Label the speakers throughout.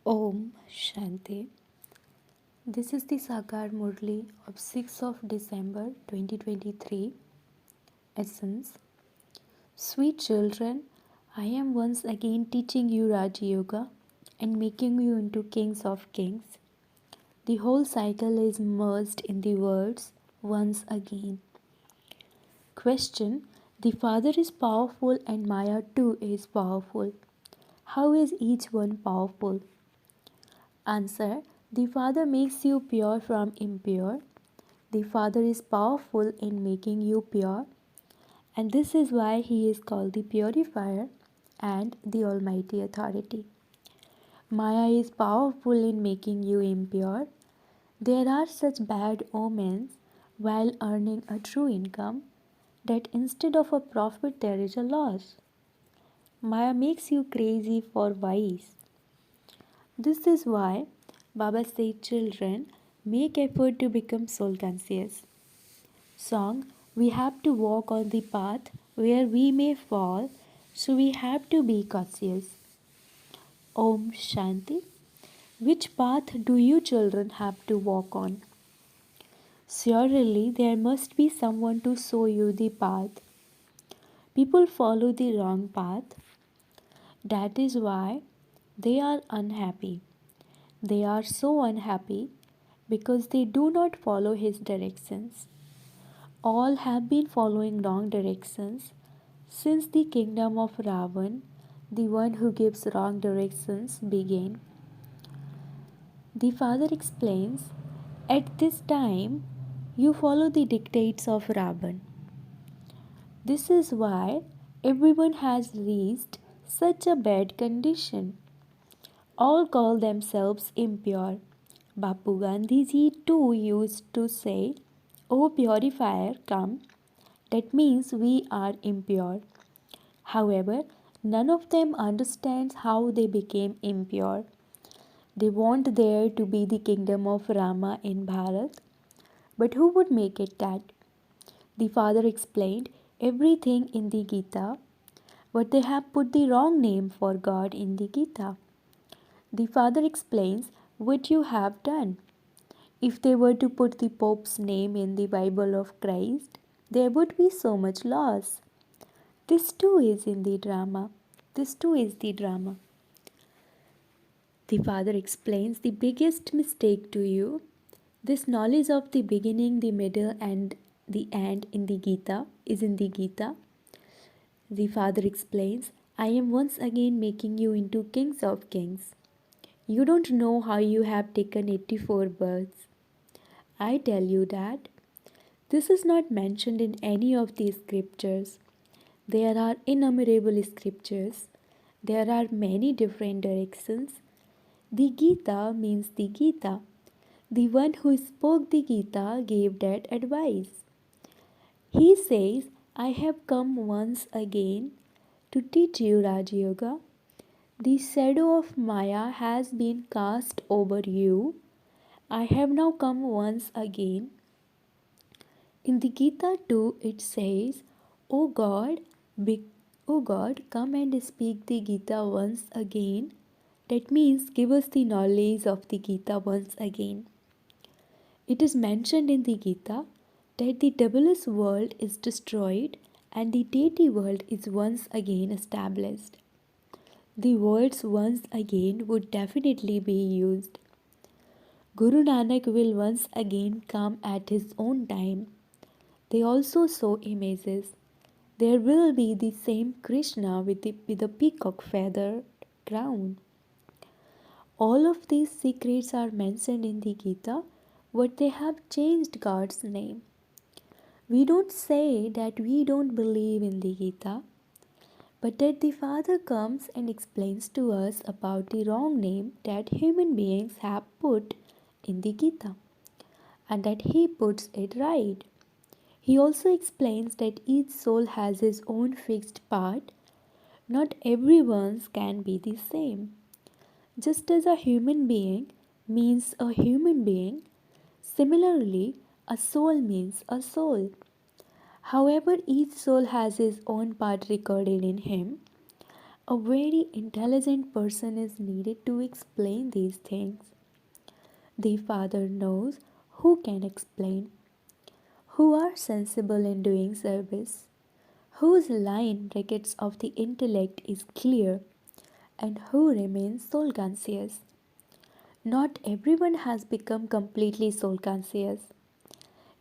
Speaker 1: Om Shanti. This is the Sakar Murli of 6th of December 2023. Essence. Sweet children, I am once again teaching you Raja Yoga and making you into kings of kings. The whole cycle is merged in the words once again. Question. The Father is powerful and Maya too is powerful. How is each one powerful? Answer. The Father makes you pure from impure. The Father is powerful in making you pure, and this is why He is called the Purifier and the Almighty Authority. Maya is powerful in making you impure. There are such bad omens while earning a true income that instead of a profit there is a loss. Maya makes you crazy for vice. This is why Baba said children make effort to become soul conscious. Song, we have to walk on the path where we may fall, so we have to be cautious. Om Shanti. Which path do you children have to walk on? Surely there must be someone to show you the path. People follow the wrong path. That is why they are unhappy. They are so unhappy because they do not follow his directions. All have been following wrong directions since the kingdom of Ravan, the one who gives wrong directions, began. The father explains, at this time you follow the dictates of Ravan. This is why everyone has reached such a bad condition. All call themselves impure. Bapu Gandhi ji too used to say, O purifier, come. That means we are impure. However, none of them understands how they became impure. They want there to be the kingdom of Rama in Bharat. But who would make it that? The father explained everything in the Gita, but they have put the wrong name for God in the Gita. The father explains what you have done. If they were to put the Pope's name in the Bible of Christ, there would be so much loss. This too is in the drama. This too is the drama. The father explains the biggest mistake to you. This knowledge of the beginning, the middle, and the end in the Gita is in the Gita. The father explains, I am once again making you into kings of kings. You don't know how you have taken 84 births. I tell you that this is not mentioned in any of the scriptures. There are innumerable scriptures. There are many different directions. The Gita means the Gita. The one who spoke the Gita gave that advice. He says, I have come once again to teach you Raj Yoga. The shadow of Maya has been cast over you. I have now come once again. In the Gita too it says, O God, O God, come and speak the Gita once again. That means give us the knowledge of the Gita once again. It is mentioned in the Gita that the devilish world is destroyed and the deity world is once again established. The words once again would definitely be used. Guru Nanak will once again come at his own time. They also show images. There will be the same Krishna with a peacock feather crown. All of these secrets are mentioned in the Gita, but they have changed God's name. We don't say that we don't believe in the Gita, but that the Father comes and explains to us about the wrong name that human beings have put in the Gita, and that He puts it right. He also explains that each soul has his own fixed part. Not everyone's can be the same. Just as a human being means a human being, similarly, a soul means a soul. However, each soul has his own part recorded in him. A very intelligent person is needed to explain these things. The Father knows who can explain, who are sensible in doing service, whose line brackets of the intellect is clear, and who remains soul conscious. Not everyone has become completely soul conscious.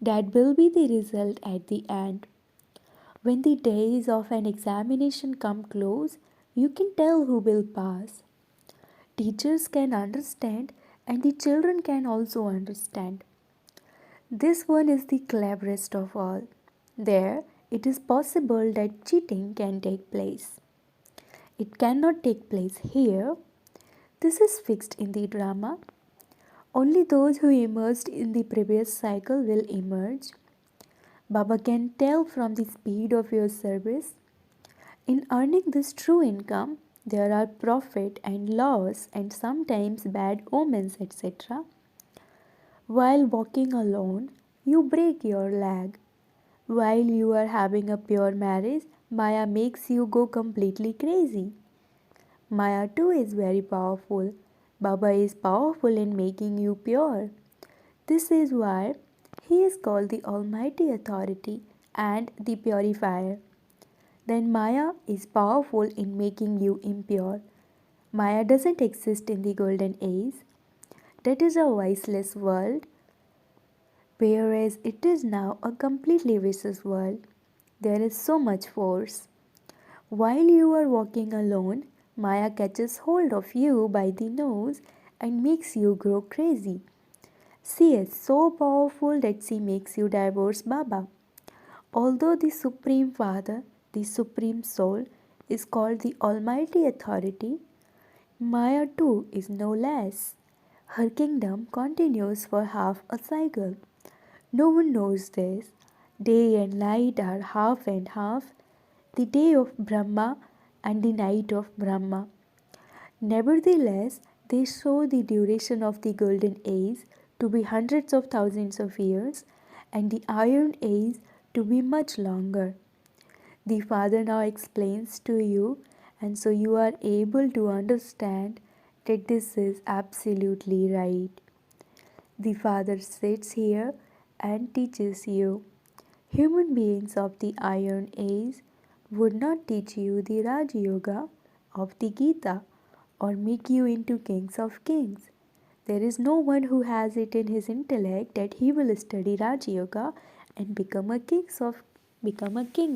Speaker 1: That will be the result at the end. When the days of an examination come close, you can tell who will pass. Teachers can understand, and the children can also understand. This one is the cleverest of all. There, it is possible that cheating can take place. It cannot take place here. This is fixed in the drama. Only those who emerged in the previous cycle will emerge. Baba can tell from the speed of your service. In earning this true income, there are profit and loss and sometimes bad omens, etc. While walking alone, you break your leg. While you are having a pure marriage, Maya makes you go completely crazy. Maya too is very powerful. Baba is powerful in making you pure. This is why he is called the Almighty Authority and the Purifier. Then Maya is powerful in making you impure. Maya doesn't exist in the golden age. That is a viceless world, whereas it is now a completely vicious world. There is so much force. While you are walking alone, Maya catches hold of you by the nose and makes you grow crazy. She is so powerful that she makes you divorce Baba. Although the Supreme Father, the Supreme Soul, is called the Almighty Authority, Maya too is no less. Her kingdom continues for half a cycle. No one knows this. Day and night are half and half, the day of Brahma and the night of Brahma. Nevertheless, they show the duration of the golden age to be hundreds of thousands of years and the iron age to be much longer. The Father now explains to you, and so you are able to understand that this is absolutely right. The Father sits here and teaches you. Human beings of the Iron Age would not teach you the Raj Yoga of the Gita or make you into kings of kings. There is no one who has it in his intellect that he will study Raj Yoga and become a king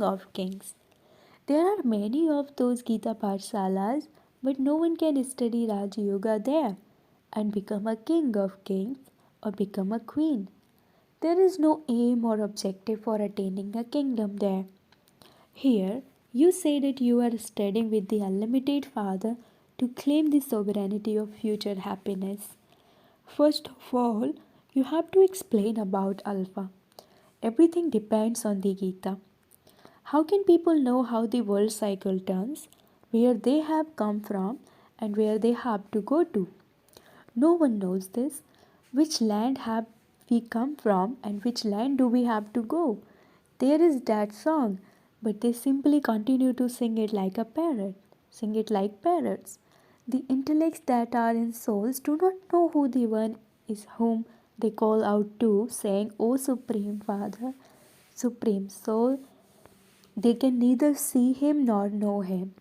Speaker 1: of kings. There are many of those Gita Pathshalas, but no one can study Raj Yoga there and become a king of kings or become a queen. There is no aim or objective for attaining a kingdom there. Here, you say that you are studying with the unlimited Father to claim the sovereignty of future happiness. First of all, you have to explain about Alpha. Everything depends on the Gita. How can people know how the world cycle turns, where they have come from, and where they have to go to? No one knows this. Which land have we come from and which land do we have to go? There is that song, but they simply continue to sing it like a parrot, sing it like parrots. The intellects that are in souls do not know who the one is whom they call out to, saying, O Supreme Father, Supreme Soul. They can neither see him nor know him.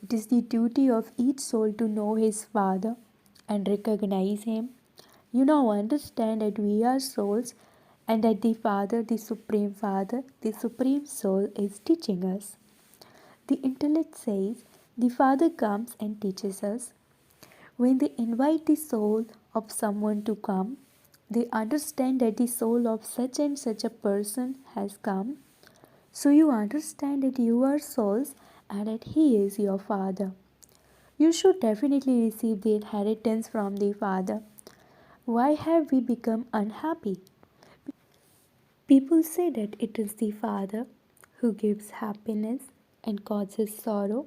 Speaker 1: It is the duty of each soul to know his Father and recognize him. You now understand that we are souls and that the Father, the Supreme Father, the Supreme Soul is teaching us. The intellect says the Father comes and teaches us. When they invite the soul of someone to come, they understand that the soul of such and such a person has come. So you understand that you are souls and that He is your Father. You should definitely receive the inheritance from the Father. Why have we become unhappy? People say that it is the Father who gives happiness and causes sorrow.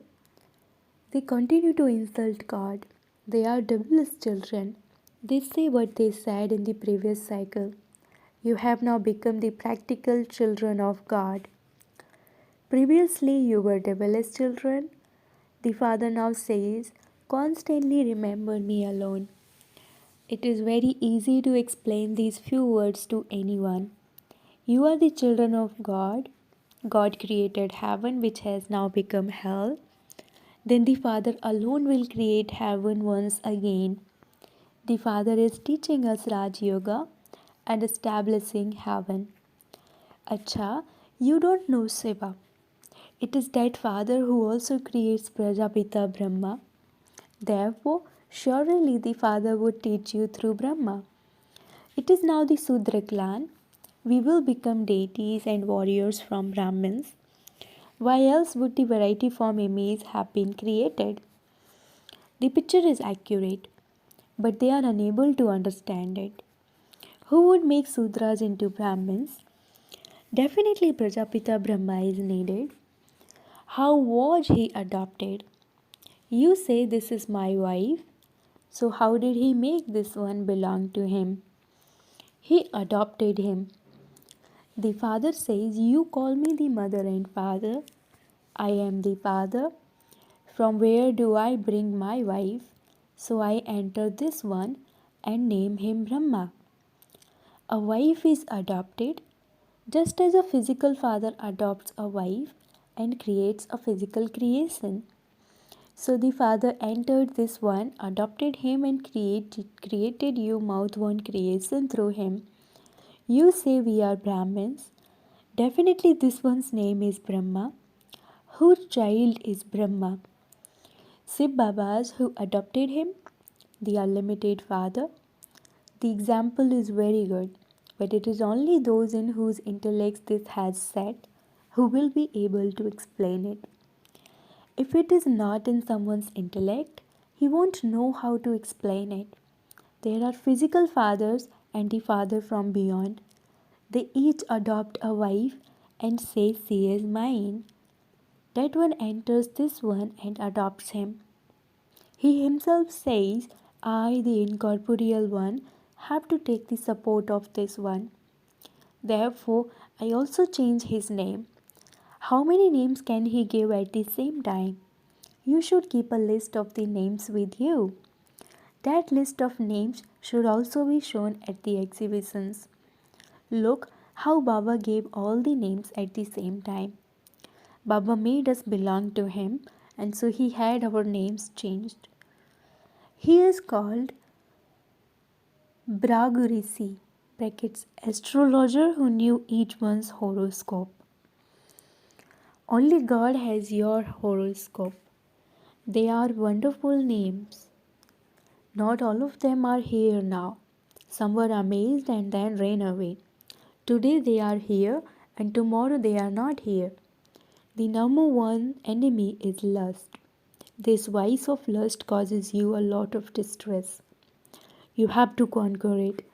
Speaker 1: They continue to insult God. They are devilish children. They say what they said in the previous cycle. You have now become the practical children of God. Previously, you were devilish children. The father now says, constantly remember me alone. It is very easy to explain these few words to anyone. You are the children of God. God created heaven, which has now become hell. Then the Father alone will create heaven once again. The Father is teaching us Raj Yoga and establishing heaven. Acha, you don't know Shiva. It is that Father who also creates Prajapita Brahma. Therefore, surely the Father would teach you through Brahma. It is now the Sudra clan. We will become deities and warriors from Brahmins. Why else would the variety form image have been created? The picture is accurate, but they are unable to understand it. Who would make Sudras into Brahmins? Definitely Prajapita Brahma is needed. How was he adopted? You say this is my wife, so how did he make this one belong to him? He adopted him. The father says, you call me the mother and father. I am the father. From where do I bring my wife? So I enter this one and name him Brahma. A wife is adopted just as a physical father adopts a wife and creates a physical creation. So the father entered this one, adopted him, and created you mouth one creation through him. You say we are Brahmins. Definitely this one's name is Brahma. Whose child is Brahma? Shiv Baba's who adopted him, the unlimited father. The example is very good, but it is only those in whose intellects this has set who will be able to explain it. If it is not in someone's intellect, he won't know how to explain it. There are physical fathers and the father from beyond. They each adopt a wife and say she is mine. That one enters this one and adopts him. He himself says, I, the incorporeal one, have to take the support of this one. Therefore, I also change his name. How many names can he give at the same time? You should keep a list of the names with you. That list of names should also be shown at the exhibitions. Look how Baba gave all the names at the same time. Baba made us belong to him, and so he had our names changed. He is called Bragurisi, brackets astrologer who knew each one's horoscope. Only God has your horoscope. They are wonderful names. Not all of them are here now. Some were amazed and then ran away. Today they are here and tomorrow they are not here. The number one enemy is lust. This vice of lust causes you a lot of distress. You have to conquer it.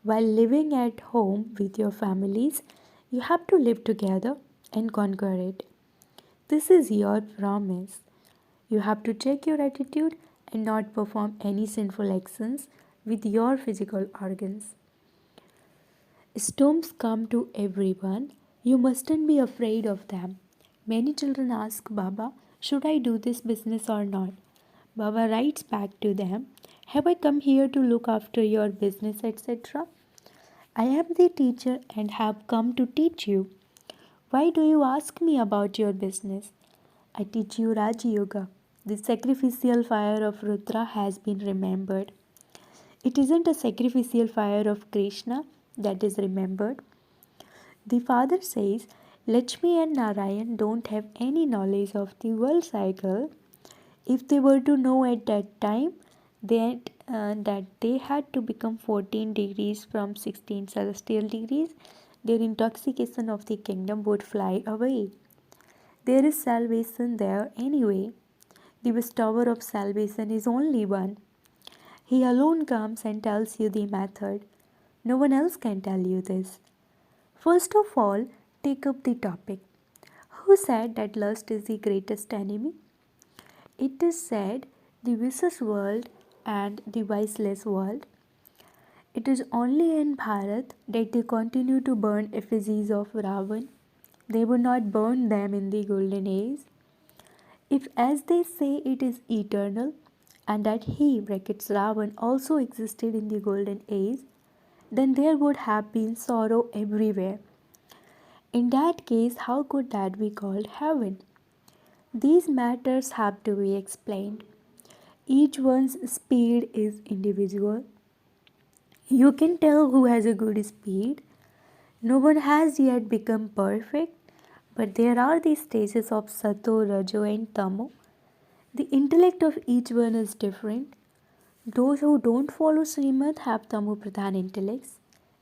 Speaker 1: While living at home with your families, you have to live together and conquer it. This is your promise. You have to check your attitude and not perform any sinful actions with your physical organs. Storms come to everyone. You mustn't be afraid of them. Many children ask Baba, should I do this business or not? Baba writes back to them, have I come here to look after your business, etc.? I am the teacher and have come to teach you. Why do you ask me about your business? I teach you Raj Yoga. The sacrificial fire of Rudra has been remembered. It isn't a sacrificial fire of Krishna that is remembered. The father says, Lakshmi and Narayan don't have any knowledge of the world cycle. If they were to know at that time that they had to become 14 degrees from 16 celestial degrees, their intoxication of the kingdom would fly away. There is salvation there anyway. The bestower of salvation is only one. He alone comes and tells you the method. No one else can tell you this. First of all, take up the topic. Who said that lust is the greatest enemy? It is said the vicious world and the viceless world. It is only in Bharat that they continue to burn effigies of Ravan. They would not burn them in the golden age. If, as they say, it is eternal, and that he, brackets Ravan, also existed in the golden age, then there would have been sorrow everywhere. In that case, how could that be called heaven? These matters have to be explained. Each one's speed is individual. You can tell who has a good speed. No one has yet become perfect, but there are the stages of Sato, Rajo, and Tamo. The intellect of each one is different. Those who don't follow Srimad have Tamo Pradhan intellects.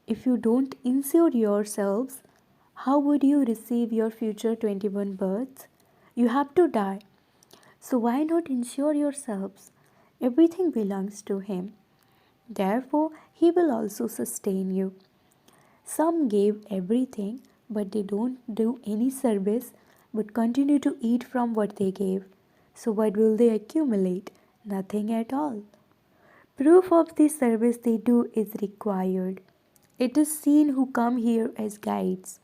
Speaker 1: If you don't insure yourselves, how would you receive your future 21 births? You have to die. So why not insure yourselves? Everything belongs to Him. Therefore, He will also sustain you. Some gave everything, but they don't do any service but continue to eat from what they gave. So, what will they accumulate? Nothing at all. Proof of the service they do is required. It is seen who come here as guides.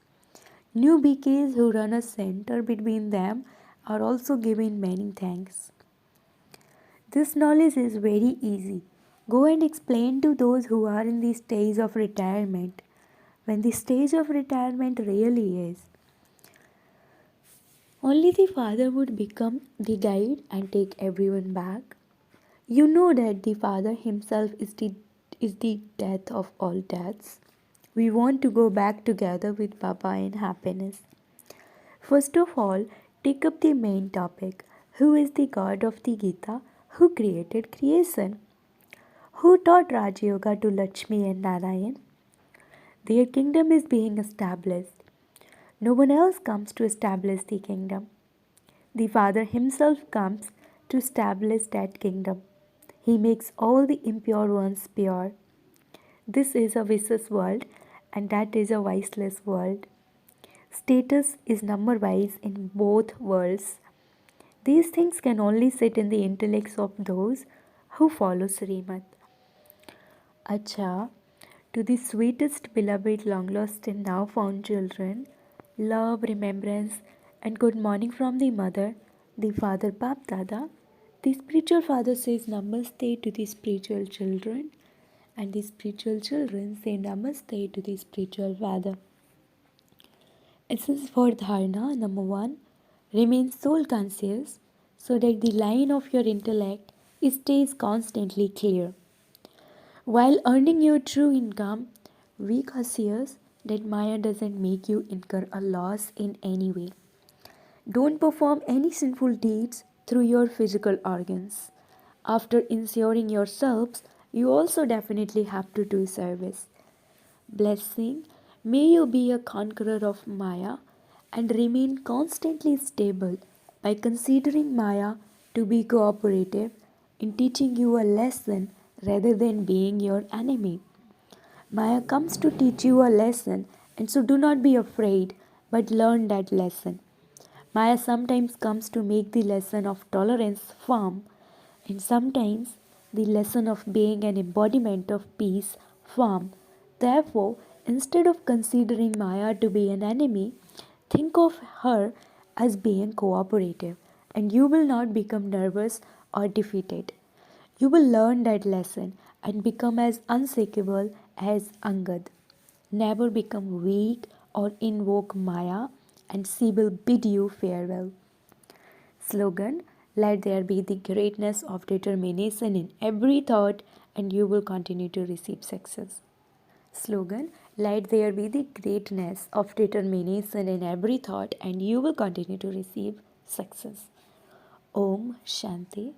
Speaker 1: New BKs who run a center between them are also given many thanks. This knowledge is very easy. Go and explain to those who are in the stage of retirement, when the stage of retirement really is. Only the Father would become the guide and take everyone back. You know that the Father Himself is the death of all deaths. We want to go back together with Papa in happiness. First of all, take up the main topic. Who is the God of the Gita? Who created creation? Who taught Raj Yoga to Lakshmi and Narayan? Their kingdom is being established. No one else comes to establish the kingdom. The Father Himself comes to establish that kingdom. He makes all the impure ones pure. This is a vicious world, and that is a viceless world. Status is number wise in both worlds. These things can only sit in the intellects of those who follow Srimad. Acha, to the sweetest, beloved, long lost, and now found children, love, remembrance, and good morning from the mother, the father Bap Dada. The spiritual father says Namaste to the spiritual children, and the spiritual children say Namaste to the spiritual father. Essence for Dharana, number 1, remain soul conscious so that the line of your intellect stays constantly clear. While earning your true income, be cautious that Maya doesn't make you incur a loss in any way. Don't perform any sinful deeds through your physical organs. After insuring yourselves, you also definitely have to do service. Blessing, may you be a conqueror of Maya and remain constantly stable by considering Maya to be cooperative in teaching you a lesson rather than being your enemy. Maya comes to teach you a lesson, and so do not be afraid, but learn that lesson. Maya sometimes comes to make the lesson of tolerance firm, and sometimes the lesson of being an embodiment of peace firm. Therefore, instead of considering Maya to be an enemy, think of her as being cooperative, and you will not become nervous or defeated. You will learn that lesson and become as unshakable as Angad. Never become weak or invoke Maya, and she will bid you farewell. Slogan, let there be the greatness of determination in every thought, and you will continue to receive success. Slogan, let there be the greatness of determination in every thought, and you will continue to receive success. Om Shanti.